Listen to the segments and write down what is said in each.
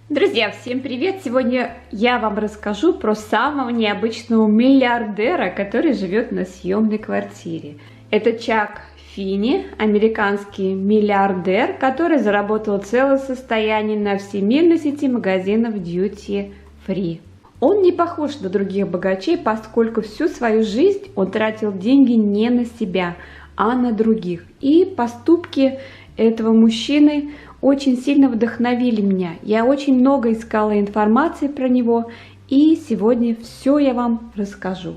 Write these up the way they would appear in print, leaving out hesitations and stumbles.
Друзья, всем привет! Сегодня я вам расскажу про самого необычного миллиардера, который живет на съемной квартире. Это Чак Финни, американский миллиардер, который заработал целое состояние на всемирной сети магазинов Duty Free. Он не похож на других богачей, поскольку всю свою жизнь он тратил деньги не на себя, а на других. И поступки этого мужчины очень сильно вдохновили меня. Я очень много искала информации про него, и сегодня все я вам расскажу.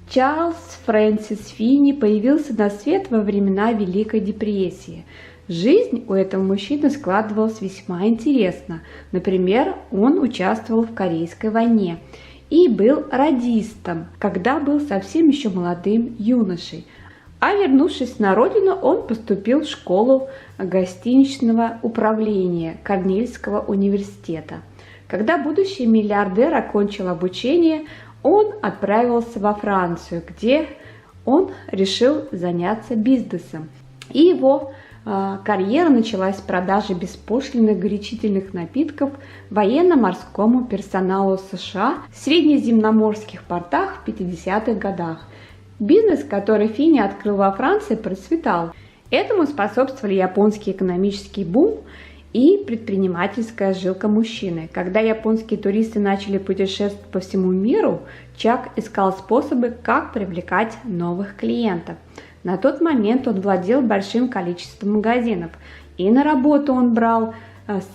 Чарльз Фрэнсис Финни появился на свет во времена Великой депрессии. Жизнь у этого мужчины складывалась весьма интересно. Например, он участвовал в Корейской войне и был радистом, когда был совсем еще молодым юношей. А вернувшись на родину, он поступил в школу гостиничного управления Корнельского университета. Когда будущий миллиардер окончил обучение, он отправился во Францию, где он решил заняться бизнесом. И его карьера началась с продажи беспошлинных горячительных напитков военно-морскому персоналу США в среднеземноморских портах в 50-х годах. Бизнес, который Финни открыл во Франции, процветал. Этому способствовали японский экономический бум и предпринимательская жилка мужчины. Когда японские туристы начали путешествовать по всему миру, Чак искал способы, как привлекать новых клиентов. На тот момент он владел большим количеством магазинов, и на работу он брал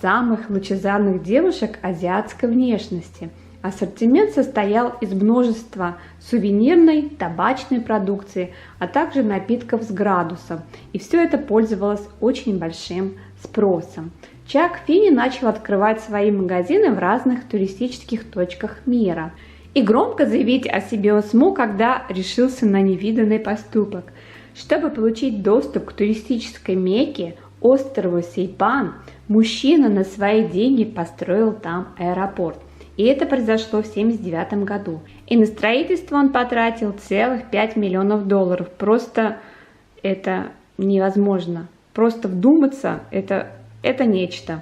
самых лучезарных девушек азиатской внешности. Ассортимент состоял из множества сувенирной, табачной продукции, а также напитков с градусом. И все это пользовалось очень большим спросом. Чак Финни начал открывать свои магазины в разных туристических точках мира. И громко заявить о себе он смог, когда решился на невиданный поступок. Чтобы получить доступ к туристической Мекке, острову Сейпан, мужчина на свои деньги построил там аэропорт. И это произошло в 1979 году. И на строительство он потратил целых $5 миллионов. Просто это невозможно. Просто вдуматься, это нечто.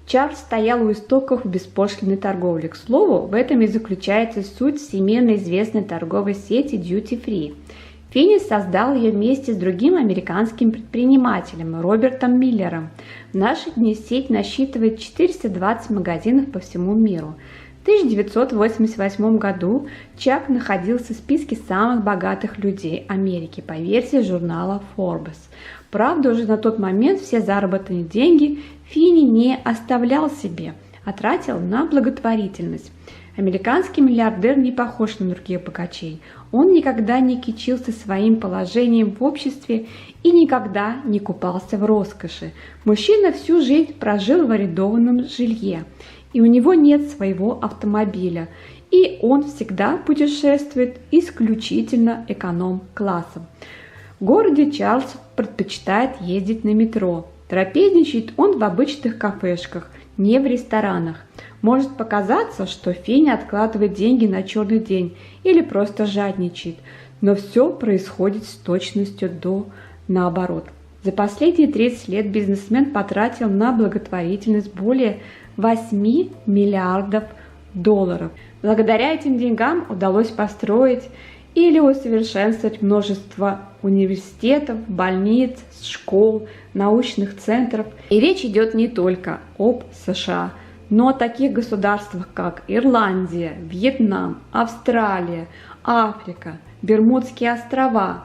Чарльз стоял у истоков беспошлинной торговли. К слову, в этом и заключается суть всемирно известной торговой сети Duty Free. Финни создал ее вместе с другим американским предпринимателем Робертом Миллером. В наши дни сеть насчитывает 420 магазинов по всему миру. В 1988 году Чак находился в списке самых богатых людей Америки по версии журнала Forbes. Правда, уже на тот момент все заработанные деньги Финни не оставлял себе, а тратил на благотворительность. Американский миллиардер не похож на других богачей. Он никогда не кичился своим положением в обществе и никогда не купался в роскоши. Мужчина всю жизнь прожил в арендованном жилье, и у него нет своего автомобиля, и он всегда путешествует исключительно эконом-классом. В городе Чарльз предпочитает ездить на метро. Трапезничает он в обычных кафешках, не в ресторанах. Может показаться, что Финни откладывает деньги на черный день или просто жадничает, но все происходит с точностью до наоборот. За последние 30 лет бизнесмен потратил на благотворительность более $8 миллиардов. Благодаря этим деньгам удалось построить или усовершенствовать множество университетов, больниц, школ, научных центров. И речь идет не только об США, но о таких государствах, как Ирландия, Вьетнам, Австралия, Африка, Бермудские острова.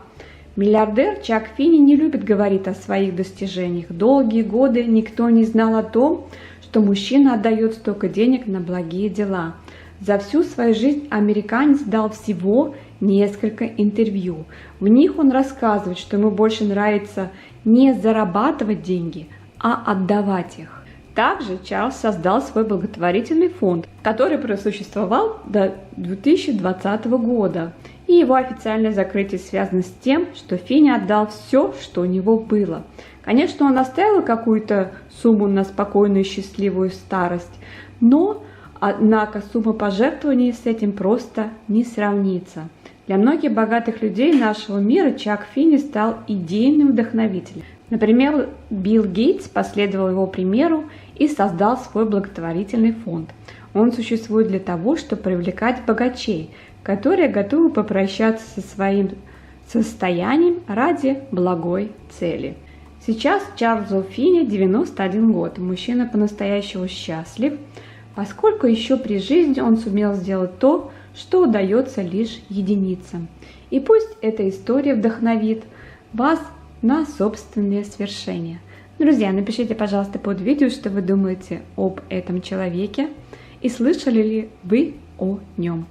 Миллиардер Чак Финни не любит говорить о своих достижениях. Долгие годы никто не знал о том, что мужчина отдает столько денег на благие дела. За всю свою жизнь американец дал всего несколько интервью. В них он рассказывает, что ему больше нравится не зарабатывать деньги, а отдавать их. Также Чарльз создал свой благотворительный фонд, который просуществовал до 2020 года. И его официальное закрытие связано с тем, что Финни отдал все, что у него было. Конечно, он оставил какую-то сумму на спокойную и счастливую старость, но, однако, сумма пожертвований с этим просто не сравнится. Для многих богатых людей нашего мира Чак Финни стал идейным вдохновителем. Например, Билл Гейтс последовал его примеру и создал свой благотворительный фонд. Он существует для того, чтобы привлекать богачей, которые готовы попрощаться со своим состоянием ради благой цели. Сейчас Чарльзу Финни 91 год, мужчина по-настоящему счастлив, поскольку еще при жизни он сумел сделать то, что удается лишь единицам. И пусть эта история вдохновит вас на собственные свершения. Друзья, напишите, пожалуйста, под видео, что вы думаете об этом человеке и слышали ли вы о нем.